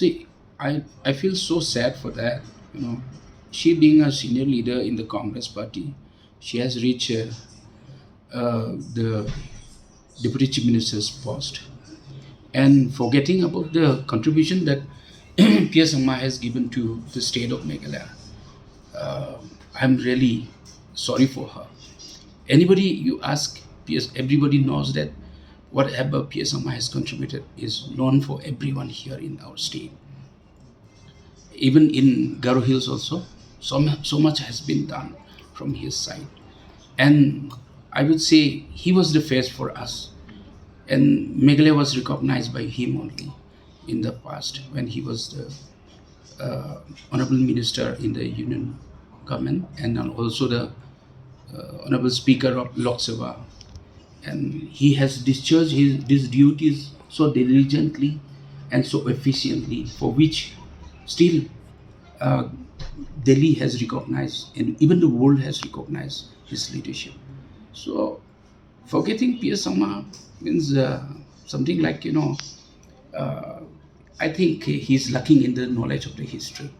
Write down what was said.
See, I feel so sad for that. You know, she being a senior leader in the Congress party, she has reached the deputy chief minister's post, and forgetting about the contribution that P. S. Sangma has given to the state of Meghalaya. I'm really sorry for her. Anybody you ask, PS, everybody knows that whatever PS Sangma has contributed is known for everyone here in our state. Even in Garo Hills also, so much has been done from his side. And I would say he was the face for us. And Meghalaya was recognized by him only in the past when he was the honorable minister in the union government, and also the honorable speaker of Lok Sabha. And he has discharged these duties so diligently and so efficiently, for which still uh, Delhi has recognized, and even the world has recognized his leadership. So forgetting P.S. Sangma means something like, uh, I think he's lacking in the knowledge of the history.